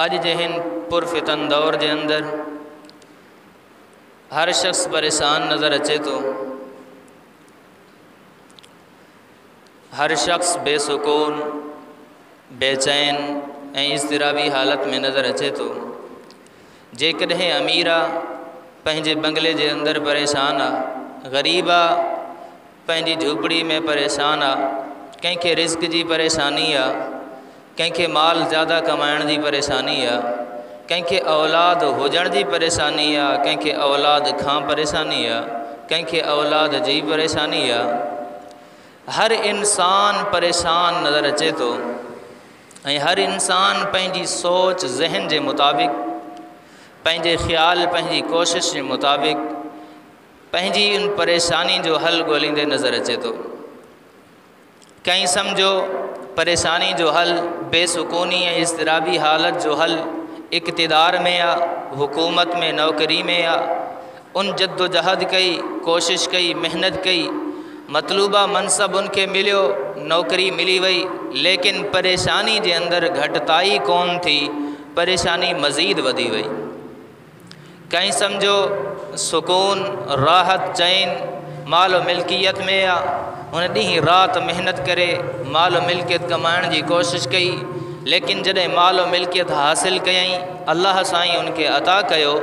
अज जे हिन पुरफितन दौर के अंदर हर शख्स परेशान नज़र अचे तो, हर शख्स बेसुकून, बेचैन ए इज़्तिराबी हालत में नज़र अचे तो। जेकॾहिं अमीरा पंहिंजे बंगले के अंदर परेशान आ, गरीबा पंहिंजी झूपड़ी में परेशान आ, कंहिंखे रिज़्क की परेशानी आ, कंहिंखे माल ज़्यादा कमाइण की परेशानी आ, कंहिंखे औलाद हुजण की परेशानी आ, कंहिंखे औलाद खां परेशानी आ, कंहिंखे औलाद जी परेशानी आ। हर इंसान परेशान नज़र अचे तो ऐं हर इंसान पंहिंजी सोच ज़हन के मुताबिक, पंहिंजे ख़्याल पंहिंजी कोशिश के मुताबिक पंहिंजी उन परेशानी जो हल ॻोल्हींदे नज़र अचे तो। कहीं समझो परेशानी जो हल, बेसुकूनी ऐं इज़्तिराबी हालत जो हल इक़्तिदार में आ, हुकूमत में, नौकरी में आ। उन जद्दोजहद कई, कोशिश कई, मेहनत कई, मतलूबा मनसब उनके मिलियो, नौकरी मिली वही, लेकिन परेशानी के अंदर घटताई कौन थी, परेशानी मज़ीद वधी वही। कहीं समझो सुकून, राहत, चैन माल व मिल्कियत में आ, उन ॾींहुं रात मेहनत करे माल व मिल्कियत कमाइण की कोशिश कई, लेकिन जॾहिं माल व मिल्कियत हासिल कयई, अल्लाह साईं उनके अता कयो,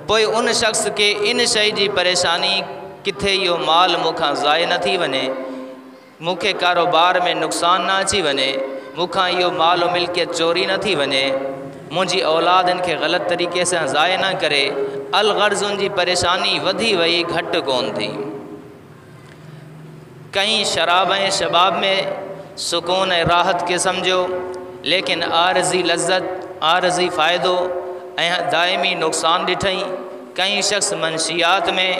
पोइ उन शख्स के इन शइ जी परेशानी किथे यो माल मुखां ज़ाय न थी वने, मुखे कारोबार में नुकसान न अची वने, मुखां यो माल व मिल्कियत चोरी न थी वने, मुझी औलाद इनके गलत तरीके से ज़ाय न करे। अलगर्ज़ उनकी परेशानी वधी वही, घट कौन थी। कहीं शराब ऐं शबाब में सुकून ऐं राहत के समझो, लेकिन आरज़ी लज्जत, आरज़ी फ़ायदो ऐं दायमी नुकसान ॾिठई। कई शख्स मनशियात में,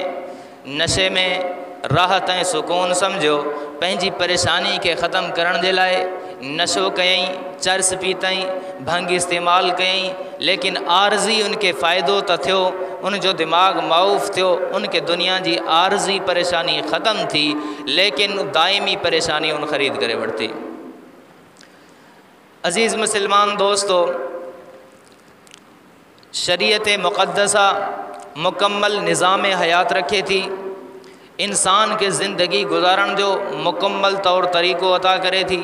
नशे में राहत ऐं सुकून समझो, पंहिंजी परेशानी के ख़त्म करण जे लाइ नशो कयई, चर्स पीतई, भंग इस्तेमाल कयई, लेकिन आरज़ी उनके फ़ायदो तो थियो, उनजो दिमाग़ माऊफ़ थियो, उनके दुनिया की आरज़ी परेशानी ख़त्म थी, लेकिन दायमी परेशानी उन ख़रीद करे वरती। अज़ीज़ मुसलमान दोस्तों, शरीयत मुक़द्दसा मुकम्मल निज़ाम हयात रखे थी, इंसान के ज़िंदगी गुजारण जो मुकम्मल तौर तरीक़ो अता करे थी।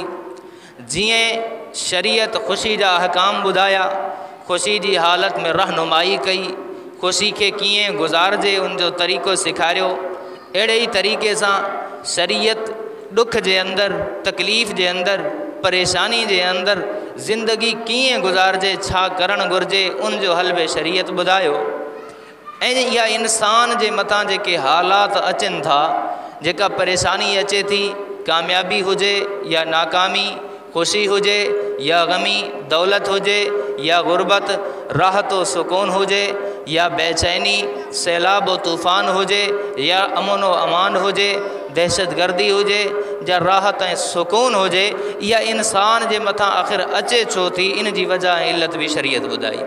जिएं शरीयत ख़ुशी जा अहकाम ॿुधाया, ख़ुशी की हालत में रहनुमाई कई, ख़ुशी के कीअं गुज़ारजे उनजो तरीक़ो सिखारियो, अहिड़े ही तरीक़े से शरीयत दुख के अंदर, तकलीफ़ के अंदर, परेशानी के अंदर ज़िंदगी कीअं गुज़ारजे, छा करण घुर्जे, उनजो हल बि शरीयत ॿुधायो। ऐं या इंसान के मथां जेके हालात अचन था, जेका परेशानी अचे थी, कामयाबी हुजे या नाकामी, खुशी हुजे या गमी, दौलत हुजे या गुर्बत, राहत व सुकून हुजे या बेचैनी, सैलाब व तूफ़ान हुजे या अमन व अमान हुजे, दहशत गर्दी हुजे या राहत ऐं सुकून हुजे, या इंसान के मथां आख़िर अचे छो थी, इन जी वजह इल्लत भी शरीयत ॿुधाई।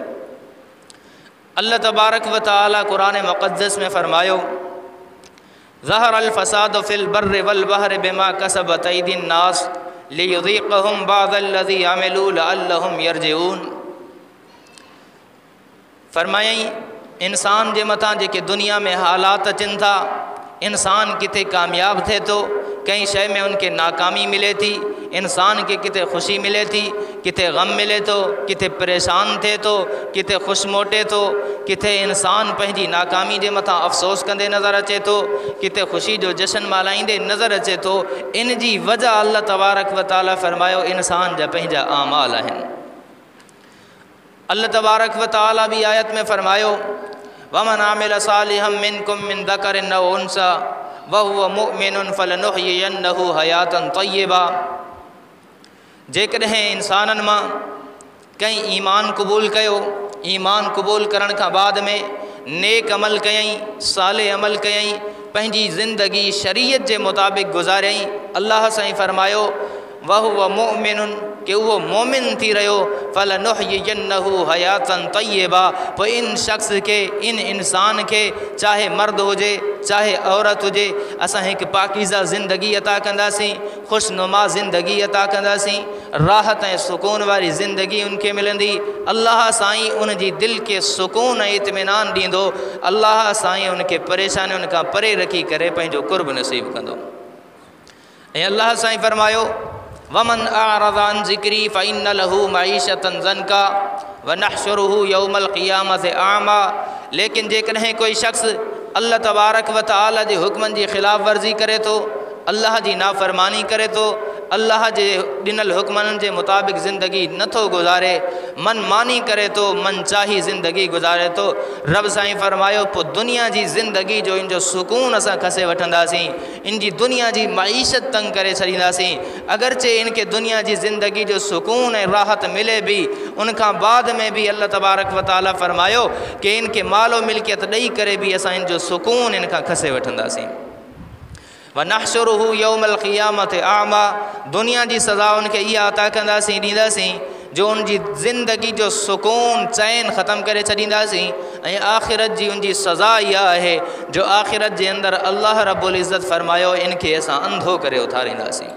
अल्लाह तबारक व तआला कुरान मुक़द्दस में फरमायो, ज़हर अल फ़साद फ़िल बर्रि वल बहरि बिमा कसबत अयदीन नास लियुज़ीक़हुम बअदल्लज़ी अमिलू लअल्लहुम यरजिऊन। फरमायई इंसान जे मथां जेके दुनिया में हालात अचन था, इंसान किथे कामयाब थे तो, कई शय में उनके नाकामी मिले थी, इंसान के किथे खुशी मिले थी, किथे गम मिले तो, किथे परेशान थे तो, किथे खुश मोटे तो, किथे इंसान पंहिंजी नाकामी जे मथां अफ़सोस कंदे नज़र अचे तो, किथे खुशी जो जश्न मल्हाईंदे नज़र अचे तो। इन जी वजह अल्लाह तबारक व तआला फरमायो इंसान जा पंहिंजा आमाल आहिनि। अल्लाह तबारक व तआला भी आयत में फरमायो, वमन आमिल सालिहम मिनकुम मिन ज़करिन औ उन्सा वहुव मुमिनुन फलनुहयियन्नहु हयातन तय्यबा। जेकॾहिं इंसानन मां कई ईमान क़बूल कयो, ईमान क़बूल करण का बाद में नेक अमल कयई, साले अमल कयई, पंहिंजी ज़िंदगी शरीयत के मुताबिक गुजारियई, अल्लाह साईं फरमायो वहुव मोमिनुन कि वो मोमिन थी रहियो फलनुहयियन्नहु हयातन तय्यबा पोइ इन शख्स के इन इंसान के चाहे मर्द हुजे चाहे औरत हुजे असां हिकु पाकीज़ा ज़िंदगी अता कंदासीं, ख़ुशनुमा ज़िंदगी अता कंदासीं, राहत ऐं सुकून वारी ज़िंदगी उनखे मिलंदी। अल्लाह साईं उन जी दिलि खे सुकून ऐं इत्मिनान ॾींदो। अल्लाह साईं उनखे परेशानियुनि खां परे रखी करे पंहिंजो कुर्ब नसीब कंदो। ऐं अल्लाह साईं फरमायो वमन अअरज़ अन ज़िक्री फ़इन्न लहू मईशतन ज़नका वनहशुरुहु यौमल क़ियामति आमा। लेकिन जेकॾहिं कोई शख़्स अल्लाह तबारक व तआला जे हुक्मनि जी ख़िलाफ़ वर्ज़ी करे थो, अल्लाह जी नाफ़रमानी करे थो, अल्लाह जे ॾिनल हुक्मनि जे मुताबिक़ ज़िंदगी नथो गुज़ारे, मन मानी करे थो, मन चाही ज़िंदगी गुज़ारे थो, रब साईं फरमायो पोइ दुनिया जी ज़िंदगी जो इन जो सुकून असां खसे वठंदासीं, इन जी दुनिया जी मईशत तंग करे छॾींदासीं। अगरचे इनखे दुनिया जी ज़िंदगी जो सुकून ऐं राहत मिले भी, उनखां बाद में भी अल्लाह तबारक व तआला फरमायो कि इनखे मालो मिल्कियत ॾेई करे भी असां इन जो सुकून इनखां खसे वठंदासीं। वनहशुरुहु यौमल क़ियामति आमा। दुनिया जी सज़ा उनखे इहा अता कंदासीं, ॾींदासीं जो उन जी ज़िंदगी जो सुकून चैन ख़त्म करे छॾींदासीं। ऐं आख़िरत जी उन जी सज़ा इहा आहे जो आख़िरत जे अंदरि अल्लाह रब्बुल इज़्ज़त फरमायो इनखे असां अंधो करे उथारींदासीं।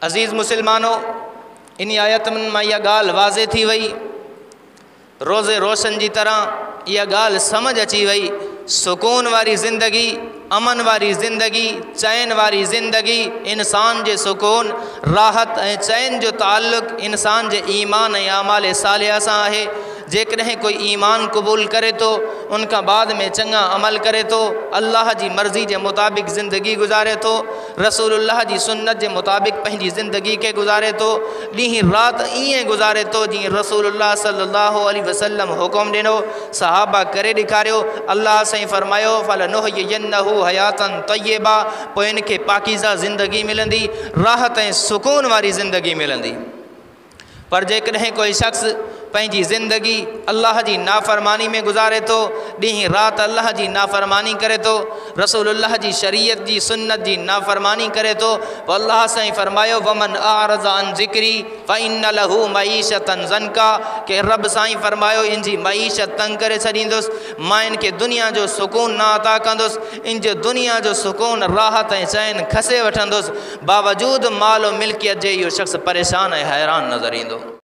अज़ीज़ मुसलमानो, इन आयतुनि मां इहा ॻाल्हि वाज़े थी वई, रोज़े रोशन जी तरह इहा ॻाल्हि समझ अची वई। सुकून वारी ज़िंदगी, अमन वारी ज़िंदगी, चैन वारी ज़िंदगी, इंसान जे सुकून राहत ऐं चैन जो ताल्लुक़ इंसान जे ईमान ऐं आमाल सालिहा सां आहे। जेकॾहिं कोई ईमान क़बूल करे तो, उनखां बाद में चङा अमल करे तो, अल्लाह जी मर्ज़ी जे मुताबिक़ ज़िंदगी गुज़ारे तो, रसूलुल्लाह जी सुन्नत जे मुताबिक़ पंहिंजी ज़िंदगी के गुज़ारे तो, ॾींहुं राति ईअं गुज़ारे तो जीअं रसूलुल्लाह सल्लल्लाहु अलैहि वसल्लम हुकुम ॾिनो, सहाबा करे ॾेखारियो। अल्लाह साईं फरमायो फलनुहयियन्नहु हयातन तय्यबा, पोइ इनखे पाकीज़ा ज़िंदगी मिलंदी, राहत ऐं सुकून वारी ज़िंदगी मिलंदी। पर जेकॾहिं कोई शख़्स पंहिंजी ज़िंदगी अल्लाह जी नाफ़रमानी में गुज़ारे तो, ॾींहुं राति अल्लाह जी नाफ़रमानी करे तो, रसूलुल्लाह जी शरीयत जी सुन्नत जी नाफ़रमानी करे तो, पोइ अल्लाह साईं फरमायो वमन अअरज़ अन ज़िक्री फ़इन्न लहू मईशतन ज़नका, के रब साईं फरमायो इन जी मईशत तंग करे छॾींदुसि, मां इनखे दुनिया जो सुकून न अता कंदुसि, इन जो दुनिया जो सुकून राहत ऐं चैन खसे वठंदुसि। बावजूद माल मिल्कियत जे इहो शख़्स परेशान ऐं हैरान नज़र ईंदो।